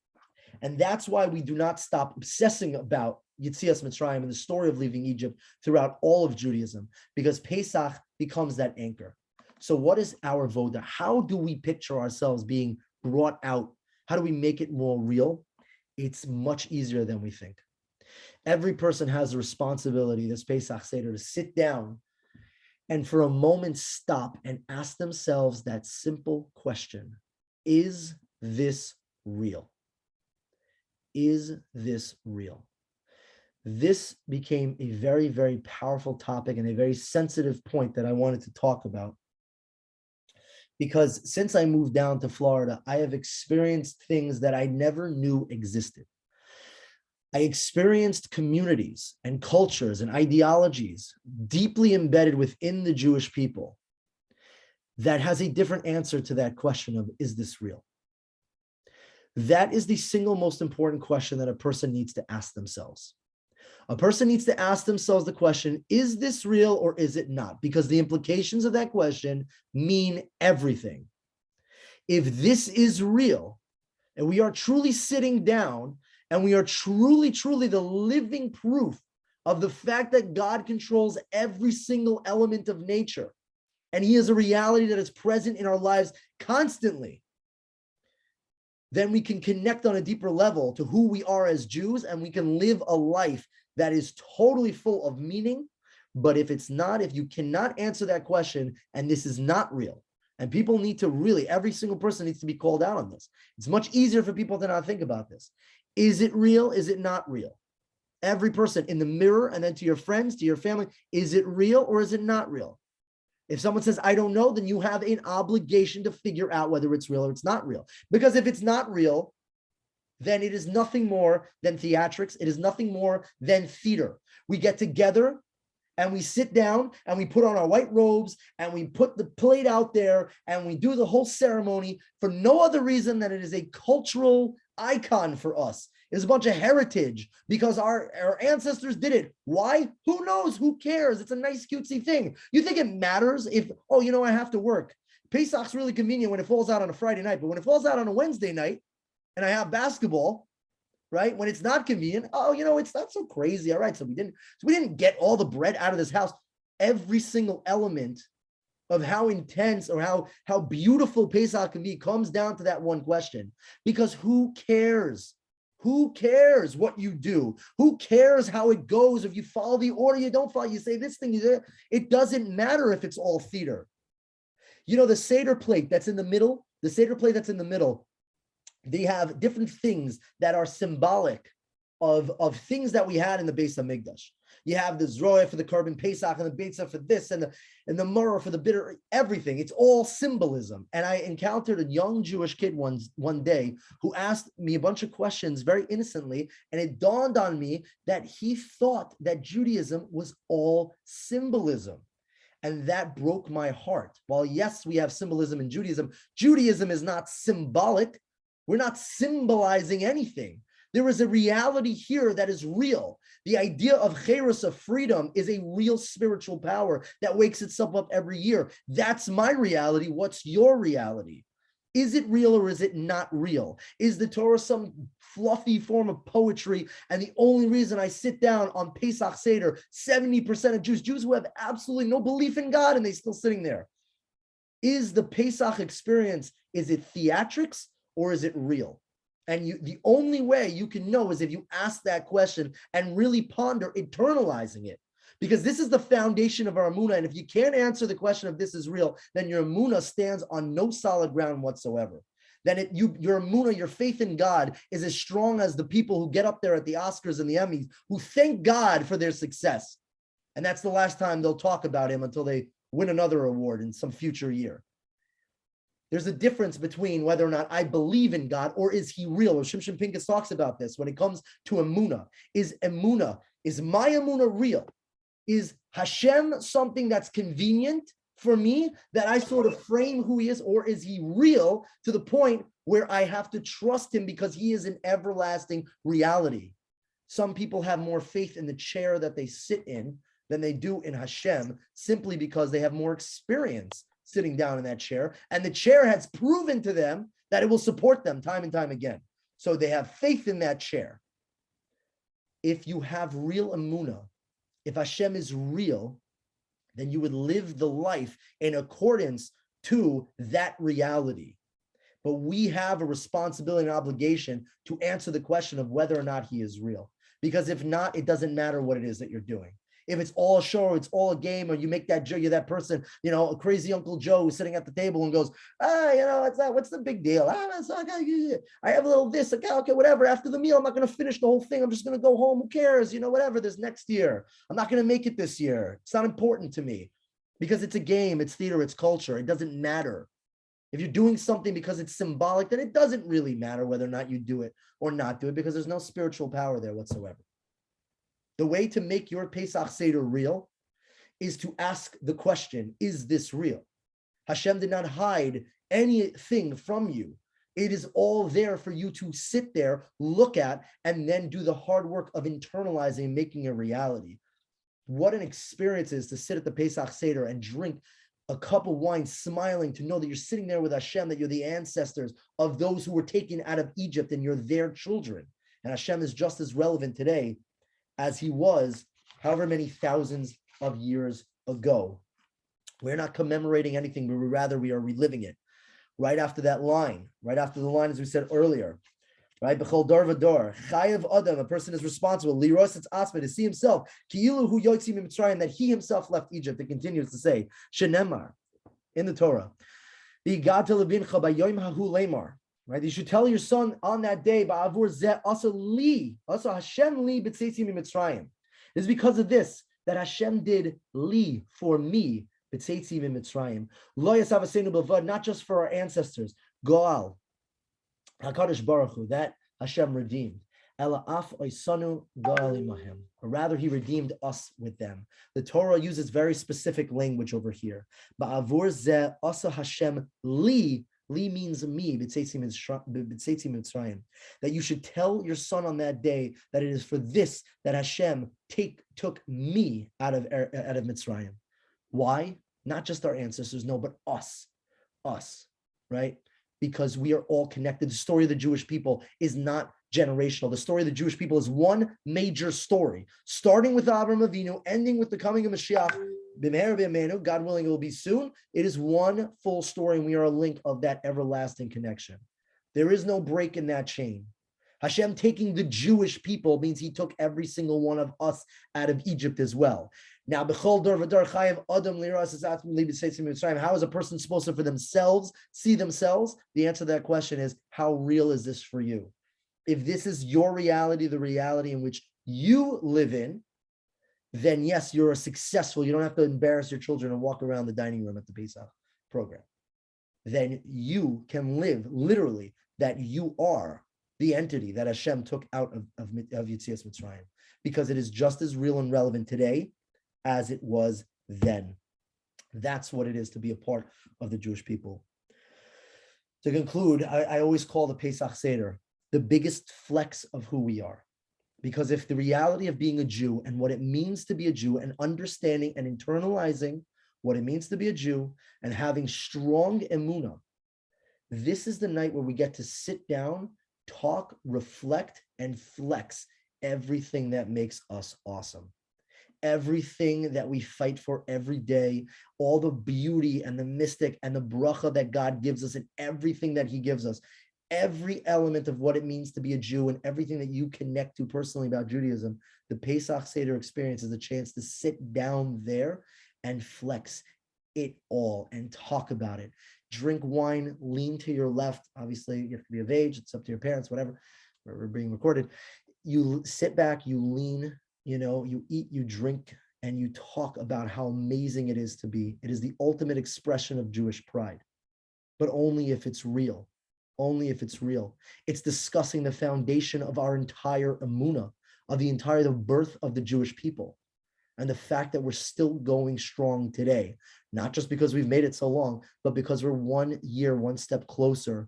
S1: And that's why we do not stop obsessing about Yetzias Mitzrayim and the story of leaving Egypt throughout all of Judaism, because Pesach becomes that anchor. So what is our voda? How do we picture ourselves being brought out? How do we make it more real? It's much easier than we think. Every person has a responsibility this Pesach Seder to sit down and for a moment stop and ask themselves that simple question: is this real? Is this real? This became a very, very powerful topic and a very sensitive point that I wanted to talk about, because since I moved down to Florida, I have experienced things that I never knew existed. I experienced communities and cultures and ideologies deeply embedded within the Jewish people that has a different answer to that question of, is this real? That is the single most important question that a person needs to ask themselves. A person needs to ask themselves the question, is this real or is it not? Because the implications of that question mean everything. If this is real, and we are truly sitting down, and we are truly, truly the living proof of the fact that God controls every single element of nature, and he is a reality that is present in our lives constantly, then we can connect on a deeper level to who we are as Jews, and we can live a life that is totally full of meaning. But if it's not, if you cannot answer that question, and this is not real, and people need to really, every single person needs to be called out on this. It's much easier for people to not think about this. Is it real? Is it not real? Every person in the mirror, and then to your friends, to your family, is it real or is it not real? If someone says, I don't know, then you have an obligation to figure out whether it's real or it's not real. Because if it's not real, then it is nothing more than theatrics. It is nothing more than theater. We get together and we sit down and we put on our white robes and we put the plate out there and we do the whole ceremony for no other reason than it is a cultural icon for us. It's a bunch of heritage because our ancestors did it. Why? Who knows? Who cares? It's a nice cutesy thing. You think it matters if, oh, you know, I have to work. Pesach's really convenient when it falls out on a Friday night, but when it falls out on a Wednesday night and I have basketball, right? When it's not convenient, oh, you know, it's not so crazy. All right, so we didn't get all the bread out of this house. Every single element of how intense or how beautiful Pesach can be comes down to that one question. Because who cares? Who cares what you do? Who cares how it goes? If you follow the order, you don't follow, you say this thing, it doesn't matter if it's all theater. You know, the Seder plate that's in the middle, they have different things that are symbolic of things that we had in the Beis HaMikdash. You have the Zroeh for the Korban Pesach and the Beitzah for this and the Murrah for the bitter, everything. It's all symbolism. And I encountered a young Jewish kid one day who asked me a bunch of questions very innocently, and it dawned on me that he thought that Judaism was all symbolism. And that broke my heart. While yes, we have symbolism in Judaism, Judaism is not symbolic. We're not symbolizing anything. There is a reality here that is real. The idea of cherus, of freedom, is a real spiritual power that wakes itself up every year. That's my reality. What's your reality? Is it real or is it not real? Is the Torah some fluffy form of poetry? And the only reason I sit down on Pesach Seder, 70% of Jews who have absolutely no belief in God, and they're still sitting there. Is the Pesach experience, is it theatrics or is it real? And the only way you can know is if you ask that question and really ponder internalizing it. Because this is the foundation of our emunah. And if you can't answer the question of this is real, then your emunah stands on no solid ground whatsoever. Then your emunah, your faith in God is as strong as the people who get up there at the Oscars and the Emmys who thank God for their success. And that's the last time they'll talk about him until they win another award in some future year. There's a difference between whether or not I believe in God or is he real. Or Shimshon Pincus talks about this when it comes to emunah. Is my emunah real? Is Hashem something that's convenient for me that I sort of frame who he is, or is he real to the point where I have to trust him because he is an everlasting reality? Some people have more faith in the chair that they sit in than they do in Hashem, simply because they have more experience sitting down in that chair, and the chair has proven to them that it will support them time and time again. So they have faith in that chair. If you have real emunah, if Hashem is real, then you would live the life in accordance to that reality. But we have a responsibility and obligation to answer the question of whether or not he is real. Because if not, it doesn't matter what it is that you're doing. If it's all a show, or it's all a game, or you make that Joe, you're that person, a crazy Uncle Joe who's sitting at the table and goes, it's not, what's the big deal? I have a little this, okay, whatever. After the meal, I'm not going to finish the whole thing. I'm just going to go home. Who cares? Whatever. There's next year. I'm not going to make it this year. It's not important to me because it's a game, it's theater, it's culture. It doesn't matter. If you're doing something because it's symbolic, then it doesn't really matter whether or not you do it or not do it, because there's no spiritual power there whatsoever. The way to make your Pesach Seder real is to ask the question, is this real? Hashem did not hide anything from you. It is all there for you to sit there, look at, and then do the hard work of internalizing and making a reality. What an experience it is to sit at the Pesach Seder and drink a cup of wine, smiling, to know that you're sitting there with Hashem, that you're the ancestors of those who were taken out of Egypt and you're their children. And Hashem is just as relevant today as he was however many thousands of years ago. We're not commemorating anything, but rather we are reliving it. Right after that line, as we said earlier, right? B'chol dor v'dor, chayav adam, a person is responsible, liros it's asma, to see himself, ki'ilu hu yotzi mitzrayim, that he himself left Egypt. It continues to say, shenemar, in the Torah, v'igata lebincha b'yoyim hahu lemar. Right, you should tell your son on that day, Ba'avur zeh also Hashem li b'tzeitzi mitzrayim. It is because of this that Hashem did li for me b'tzeitzi mitzrayim. Lo yasav aseinu b'avad, not just for our ancestors. Goal, Hakadosh Baruch Hu, that Hashem redeemed. Ela af oisanu goal imahem, or rather, He redeemed us with them. The Torah uses very specific language over here. Ba'avur zeh also Hashem li. Li means me, that you should tell your son on that day that it is for this that Hashem took me out of Mitzrayim. Why? Not just our ancestors, no, but us, right? Because we are all connected. The story of the Jewish people is not generational. The story of the Jewish people is one major story, starting with Avraham Avinu, ending with the coming of Mashiach. God willing, it will be soon. It is one full story, and we are a link of that everlasting connection. There is no break in that chain. Hashem taking the Jewish people means he took every single one of us out of Egypt as well. Now, how is a person supposed to, for themselves, see themselves? The answer to that question is, how real is this for you? If this is your reality, the reality in which you live in, then yes, you're successful. You don't have to embarrass your children and walk around the dining room at the Pesach program. Then you can live literally that you are the entity that Hashem took out of Yetzias Mitzrayim, because it is just as real and relevant today as it was then. That's what it is to be a part of the Jewish people. To conclude, I always call the Pesach Seder the biggest flex of who we are. Because if the reality of being a Jew and what it means to be a Jew, and understanding and internalizing what it means to be a Jew and having strong emunah This is the night where we get to sit down, talk, reflect, and flex everything that makes us awesome. Everything that we fight for every day, all the beauty and the mystic and the bracha that God gives us and everything that he gives us, every element of what it means to be a Jew and everything that you connect to personally about Judaism, the Pesach Seder experience is a chance to sit down there and flex it all and talk about it. Drink wine, lean to your left. Obviously, you have to be of age. It's up to your parents, whatever. We're being recorded. You sit back, you lean, you eat, you drink, and you talk about how amazing it is to be. It is the ultimate expression of Jewish pride, but only if it's real. Only if it's real. It's discussing the foundation of our entire emunah, of the birth of the Jewish people, and the fact that we're still going strong today, not just because we've made it so long, but because we're 1 year, one step closer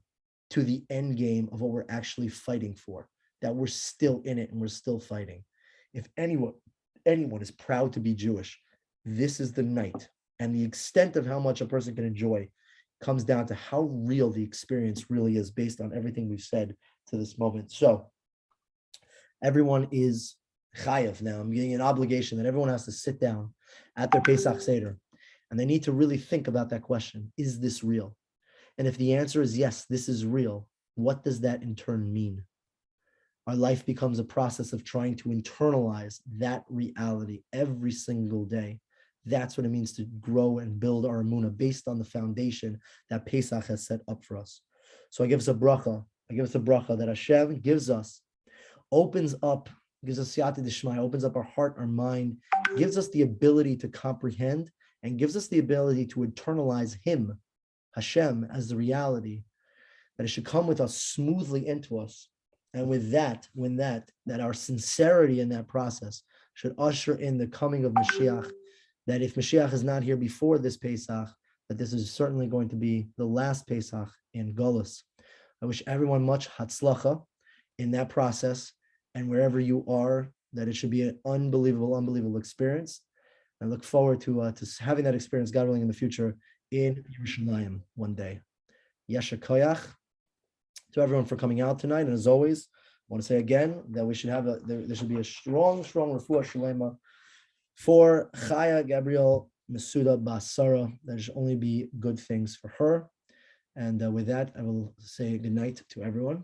S1: to the end game of what we're actually fighting for, that we're still in it and we're still fighting. If anyone is proud to be Jewish, this is the night. And the extent of how much a person can enjoy comes down to how real the experience really is based on everything we've said to this moment. So everyone is chayav now. I'm getting an obligation that everyone has to sit down at their Pesach Seder, and they need to really think about that question. Is this real? And if the answer is yes, this is real, what does that in turn mean? Our life becomes a process of trying to internalize that reality every single day. That's what it means to grow and build our emunah based on the foundation that Pesach has set up for us. So I give us a bracha. That Hashem gives us, opens up, gives us siyata d'shmaya, opens up our heart, our mind, gives us the ability to comprehend, and gives us the ability to internalize him, Hashem, as the reality, that it should come with us smoothly into us. And with that, that our sincerity in that process should usher in the coming of Mashiach, that if Mashiach is not here before this Pesach, that this is certainly going to be the last Pesach in Golus. I wish everyone much hatzlacha in that process, and wherever you are, that it should be an unbelievable experience. I look forward to having that experience, God willing, in the future in Yerushalayim one day. Yesha koyach to everyone for coming out tonight, and as always, I want to say again that we should have there should be a strong refuah shalema for Chaya Gabriel Masuda Basara. There should only be good things for her. And with that, I will say good night to everyone.